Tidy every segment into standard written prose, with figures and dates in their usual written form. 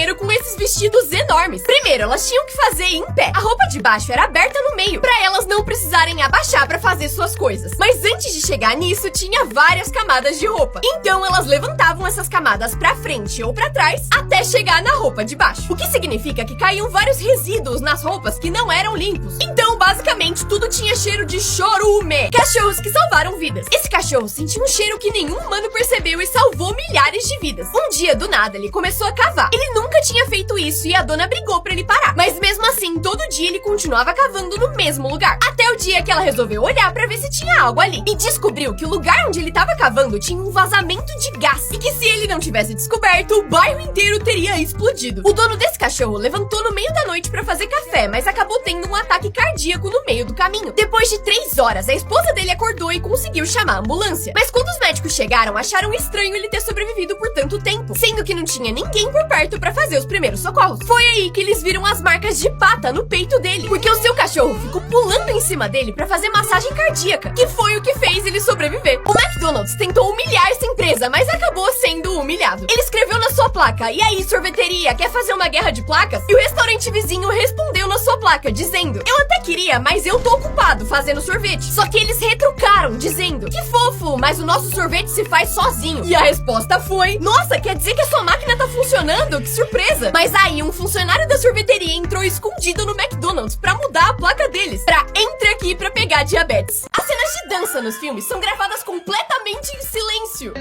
banheiro com esses vestidos enormes. Primeiro, elas tinham que fazer em pé. A roupa de baixo era aberta no meio, pra elas não precisarem abaixar pra fazer suas coisas. Mas antes de chegar nisso, tinha várias camadas de roupa. Então elas levantavam essas camadas pra frente ou pra trás até chegar na roupa de baixo. O que significa que caíam vários resíduos nas roupas que não eram limpos. Então, basicamente, tudo tinha cheiro de chorume. Cachorros que salvaram vidas. Esse cachorro sentiu um cheiro que nenhum humano percebeu e salvou milhares de vidas. Um dia, do nada, ele começou a cavar. Ele nunca tinha feito isso e a dona brigou pra ele parar. Mas mesmo assim, todo dia ele continuava cavando no mesmo lugar. Até o dia que ela resolveu olhar pra ver se tinha algo ali. E descobriu que o lugar onde ele tava cavando tinha um vazamento de gás. E que se ele não tivesse descoberto, o bairro inteiro teria explodido. O dono desse cachorro levantou no meio da noite pra fazer café, mas acabou tendo um ataque cardíaco no meio do caminho. Depois de 3 horas, a esposa dele acordou e conseguiu chamar a ambulância. Mas quando os médicos chegaram, acharam estranho ele ter sobrevivido por tanto tempo, sendo que não tinha ninguém por perto pra fazer os primeiros socorros. Foi aí que eles viram as marcas de pata no peito dele, porque o seu cachorro ficou pulando em cima dele pra fazer massagem cardíaca, que foi o que fez ele sobreviver. O McDonald's tentou humilhar essa empresa, mas acabou sendo humilhado. Ele escreveu na sua placa: "E aí, sorveteria, quer fazer uma guerra de placas?" E o restaurante vizinho respondeu na sua placa, dizendo: "Eu até queria, mas eu tô ocupado fazendo sorvete." Só que eles retrucaram, dizendo: "Que fofo, mas o nosso sorvete se faz sozinho." E a resposta foi: "Nossa, quer dizer que a sua máquina tá funcionando? Que surpresa!" Mas aí um funcionário da sorveteria entrou escondido no McDonald's pra mudar a placa deles pra "Entre aqui pra pegar diabetes." As cenas de dança nos filmes são gravadas completamente em silêncio.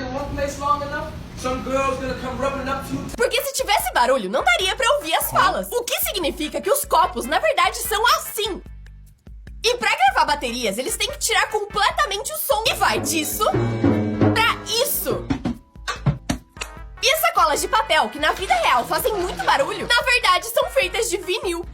Porque se tivesse barulho, não daria pra ouvir as falas. O que significa que os copos, na verdade, são assim. E pra gravar baterias, eles têm que tirar completamente o som. E vai disso pra isso. E as sacolas de papel, que na vida real fazem muito barulho, na verdade são feitas de vinil.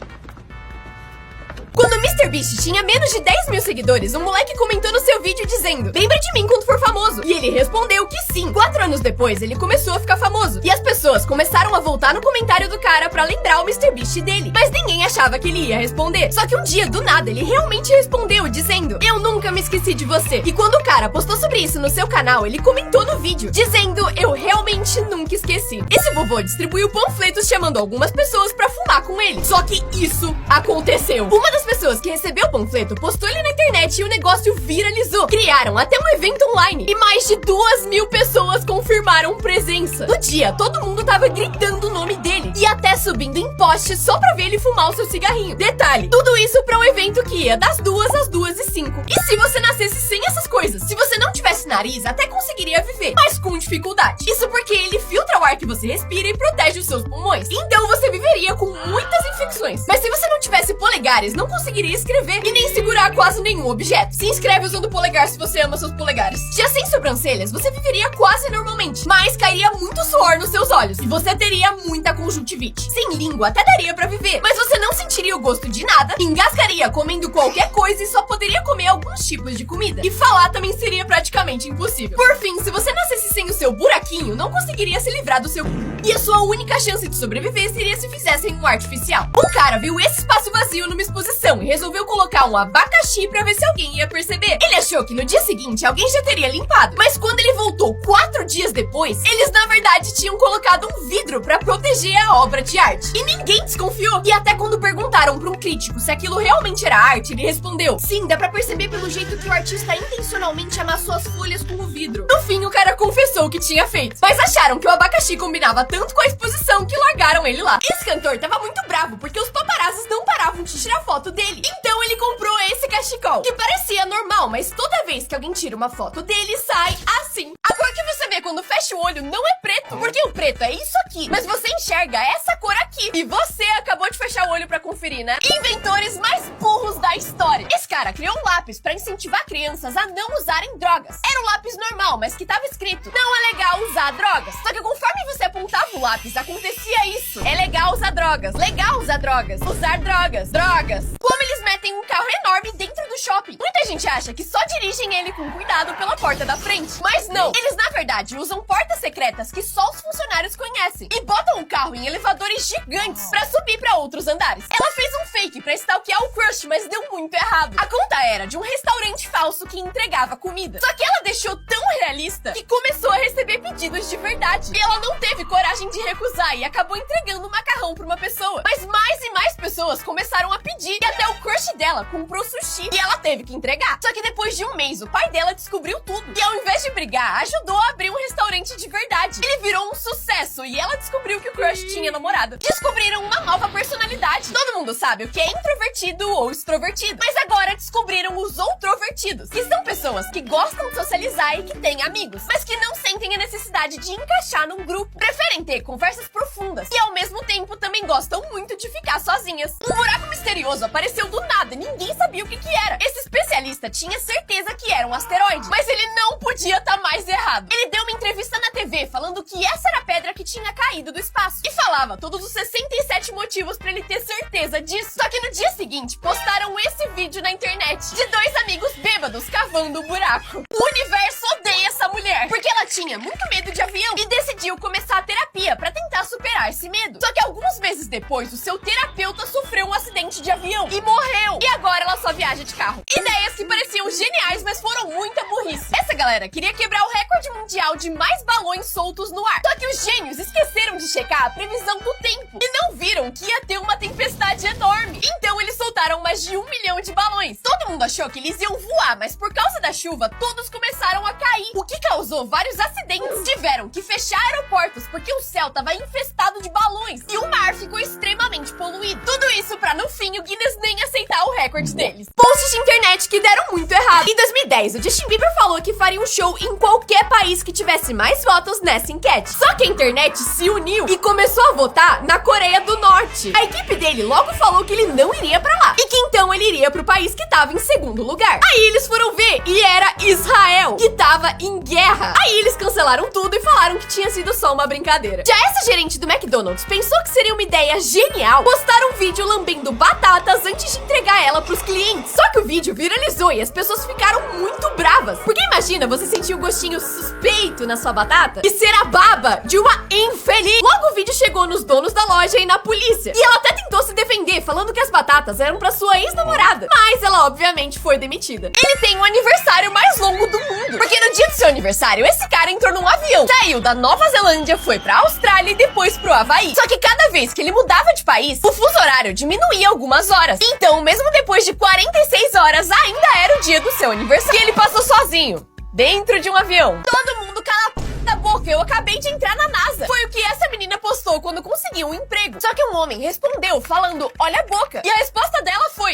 Quando o MrBeast tinha menos de 10 mil seguidores, um moleque comentou no seu vídeo dizendo: "Lembra de mim quando for famoso?" E ele respondeu que sim. 4 anos depois, ele começou a ficar famoso. E as pessoas começaram a voltar no comentário do cara pra lembrar o MrBeast dele. Mas ninguém achava que ele ia responder. Só que um dia, do nada, ele realmente respondeu, dizendo: "Eu nunca me esqueci de você." E quando o cara postou sobre isso no seu canal, ele comentou no vídeo, dizendo: "Eu realmente nunca esqueci." Esse vovô distribuiu panfletos chamando algumas pessoas pra fumar com ele. Só que isso aconteceu. Uma das pessoas que recebeu o panfleto postou ele na internet e o negócio viralizou. Criaram até um evento online e mais de 2.000 pessoas confirmaram presença. No dia, todo mundo tava gritando o nome dele e até subindo em poste só pra ver ele fumar o seu cigarrinho. Detalhe, tudo isso pra um evento que ia das 2 às 2h05. E se você nascesse sem essas coisas? Se você não tivesse nariz, até conseguiria viver, mas com dificuldade. Isso porque ele filtra o ar que você respira e protege os seus pulmões. Então você viveria com muitas infecções. Mas se você não tivesse polegares, não conseguiria escrever e nem segurar quase nenhum objeto. Se inscreve usando o polegar se você ama seus polegares. Já sem sobrancelhas, você viveria quase normalmente, mas cairia muito suor nos seus olhos e você teria muita conjuntivite. Sem língua até daria pra viver, mas você não sentiria o gosto de nada, engasgaria comendo qualquer coisa e só poderia comer alguns tipos de comida. E falar também seria praticamente impossível. Por fim, se você nascesse sem o seu buraquinho, não conseguiria se livrar do seu... E a sua única chance de sobreviver seria se fizessem um artificial. Um cara viu esse espaço vazio numa exposição e resolveu colocar um abacaxi pra ver se alguém ia perceber. Ele achou que no dia seguinte alguém já teria limpado, mas quando ele voltou 4 dias depois, eles na verdade tinham colocado um vidro pra proteger a obra de arte. E ninguém desconfiou. E até quando perguntaram pra um crítico se aquilo realmente era arte, ele respondeu: "Sim, dá pra perceber pelo jeito que o artista intencionalmente amassou as folhas com o vidro." No fim, o cara confessou o que tinha feito, mas acharam que o abacaxi combinava tanto com a exposição que largaram ele lá. Esse cantor tava muito bravo porque os paparazzis não paravam de tirar foto dele. Então ele comprou esse cachecol, que parecia normal, mas toda vez que alguém tira uma foto dele, sai assim. A cor que você vê quando fecha o olho não é preto, porque o preto é isso aqui, mas você enxerga essa cor aqui. E você acabou de fechar o olho pra conferir, né? Inventores mais burros da história. Esse cara criou um lápis pra incentivar crianças a não usarem drogas. Era um lápis normal, mas que tava escrito: "Não é legal usar drogas." Só que conforme você apontava o lápis, acontecia isso. É legal usar drogas, legal usar drogas, usar drogas, drogas. Como eles metem um carro enorme dentro do shopping. Muita gente acha que só dirigem ele com cuidado pela porta da frente, mas não. Eles na verdade usam portas secretas que só os funcionários conhecem e botam o carro carro em elevadores gigantes pra subir pra outros andares. Ela fez um fake pra stalkear o crush, mas deu muito errado. A conta era de um restaurante falso que entregava comida. Só que ela deixou tão realista que começou a receber pedidos de verdade. E ela não teve coragem de recusar e acabou entregando um macarrão pra uma pessoa. Mas mais e mais pessoas começaram a pedir e até o crush dela comprou sushi e ela teve que entregar. Só que depois de um mês, o pai dela descobriu tudo. E ao invés de brigar, ajudou a abrir um restaurante de verdade. Ele virou um sucesso e ela descobriu que o crush tinha namorada. Descobriram uma nova personalidade. Todo mundo sabe o que é introvertido ou extrovertido. Mas agora descobriram os outrovertidos, que são pessoas que gostam de socializar e que têm amigos, mas que não sentem a necessidade de encaixar num grupo. Preferem ter conversas profundas e ao mesmo tempo também gostam muito de ficar sozinhas. Um buraco misterioso apareceu do nada e ninguém sabia o que era. Esse especialista tinha certeza que era um asteroide, mas ele não podia estar mais errado. Ele deu uma entrevista na TV falando que essa era a pedra que tinha caído do espaço e falava todos os 67 motivos pra ele ter certeza disso. Só que no dia seguinte, postaram esse vídeo na internet de dois amigos bêbados cavando um buraco. O universo odeia essa mulher, porque ela tinha muito medo de avião e decidiu começar a terapia pra tentar superar esse medo. Só que alguns meses depois, o seu terapeuta sofreu um acidente de avião e morreu. E agora ela só viaja de carro. Ideias que pareciam geniais, mas foram muita burrice. Essa galera queria quebrar o recorde mundial de mais balões soltos no ar. Só que os gênios esqueceram de checar a previsão do tempo e não viram que ia ter uma tempestade enorme. Então eles soltaram mais de 1 milhão de balões. Todo mundo achou que eles iam voar, mas por causa da chuva, todos começaram a cair, o que causou vários acidentes. Tiveram que fechar aeroportos porque o céu estava infestado de balões e o mar ficou extremamente poluído. Tudo isso pra no fim o Guinness nem aceitar o recorde deles. Posts de internet que deram muito errado. Em 2010, o Justin Bieber falou que faria um show em qualquer país que tivesse mais votos nessa enquete. Só que a internet se uniu e começou a votar na Coreia do Norte. A equipe dele logo falou que ele não iria pra lá e que então ele iria pro país que tava em segundo lugar. Aí eles foram ver e era Israel, que tava em guerra. Aí eles cancelaram tudo e falaram que tinha sido só uma brincadeira. Já essa gerente do McDonald's pensou que seria uma ideia genial postar um vídeo lambendo batatas antes de entregar ela pros clientes. Só que o vídeo viralizou e as pessoas ficaram muito bravas. Porque imagina você sentir o gostinho suspeito na sua batata e ser a baba de uma infeliz. Logo o vídeo chegou nos donos da loja e na polícia. E ela até tentou se defender, falando que as batatas eram pra sua ex-namorada. Mas ela obviamente foi demitida. Ele tem o aniversário mais longo do mundo. Porque no dia do seu aniversário, esse cara entrou num avião, saiu da Nova Zelândia, foi pra Austrália e depois pro Havaí. Só que cada vez que ele mudava de país, o fuso horário diminuía algumas horas. Então, mesmo depois de 46 horas, ainda era o dia do seu aniversário. E ele passou sozinho, dentro de um avião. Todo mundo cala a boca, eu acabei de entrar na NASA. Foi o que essa menina postou quando conseguiu um emprego. Só que um homem respondeu falando, olha a boca. E a resposta dela foi,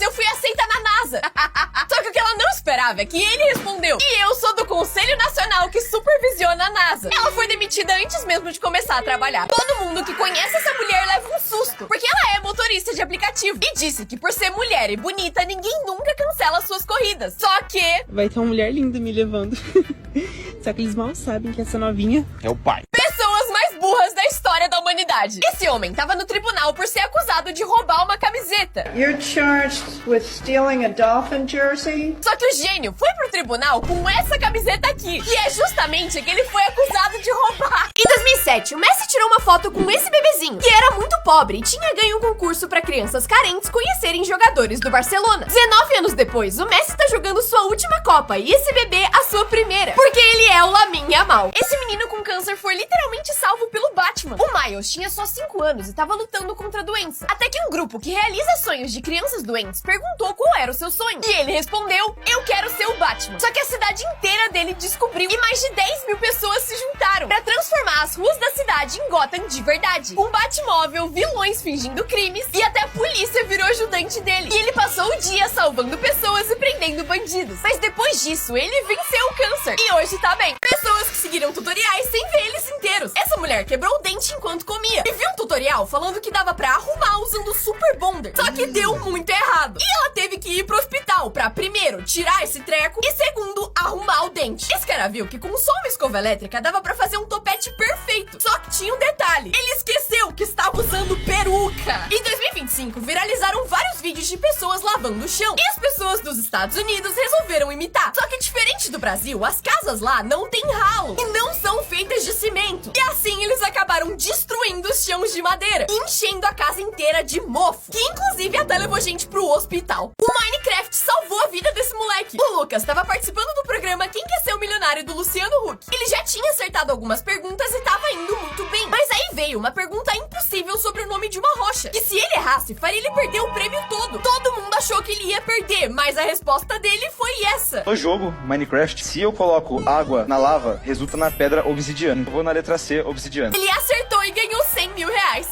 eu fui aceita na NASA. Só que o que ela não esperava é que ele respondeu, e eu sou do Conselho Nacional que supervisiona a NASA. Ela foi demitida antes mesmo de começar a trabalhar. Todo mundo que conhece essa mulher leva um susto, porque ela é motorista de aplicativo. E disse que por ser mulher e bonita, ninguém nunca cancela suas corridas. Só que... vai ter uma mulher linda me levando. Só que eles mal sabem que essa novinha é o pai. Pessoas mais burras da história da humanidade. Esse homem tava no tribunal por ser acusado de roubar uma camiseta. You're charged with stealing a Dolphin jersey? Só que o gênio foi pro tribunal com essa camiseta aqui, que é justamente a que ele foi acusado de roubar. Em 2007, o Messi tirou uma foto com esse bebezinho, que era muito pobre e tinha ganho um concurso pra crianças carentes conhecerem jogadores do Barcelona. 19 anos depois, o Messi tá jogando sua última Copa e esse bebê a sua primeira, porque ele é o Lamine Yamal. Esse menino com câncer foi literalmente salvo pelo Batman. O Miles tinha só 5 anos e tava lutando contra a doença. Até que um grupo que realiza sonhos de crianças doentes perguntou qual era o seu sonho. E ele respondeu, eu quero ser o Batman. Só que a cidade inteira dele descobriu e mais de 10 mil pessoas se juntaram pra transformar as ruas da cidade em Gotham de verdade. Um Batmóvel, vilões fingindo crimes e até a polícia virou ajudante dele. E ele passou o dia salvando pessoas e prendendo bandidos. Mas depois disso, ele venceu o câncer. E hoje tá bem. Pessoas que seguiram tutoriais sem ver eles inteiros. Essa mulher quebrou o dente enquanto comia. E vi um tutorial falando que dava pra arrumar usando o Super Bonder. Só que deu muito errado. E ela teve que ir pro hospital pra, primeiro, tirar esse treco e, segundo, arrumar o dente. Esse cara viu que com só uma escova elétrica dava pra fazer um topete perfeito. Só que tinha um detalhe. Ele esqueceu que estava usando peruca. Em 2025, viralizaram vários vídeos de pessoas lavando o chão. E as pessoas dos Estados Unidos resolveram imitar. Só que diferente do Brasil, as casas lá não têm ralo e não são feitas de cimento. E assim eles acabaram destruindo os chãos de madeira, enchendo a casa inteira de mofo, que inclusive até levou gente pro hospital. O Minecraft salvou a vida desse moleque. O Lucas estava participando do programa Quem Quer Ser o Milionário do Luciano Huck. Ele já tinha acertado algumas perguntas e tava indo muito bem. Mas aí veio uma pergunta impossível sobre o nome de uma rocha. E se ele errasse, faria ele perder o prêmio todo. Todo mundo achou que ele ia perder, mas a resposta dele foi essa. No jogo Minecraft, se eu coloco água na lava, resulta na pedra obsidiana. Eu vou na letra C, obsidiana. Ele acertou e ganhou 100 mil reais.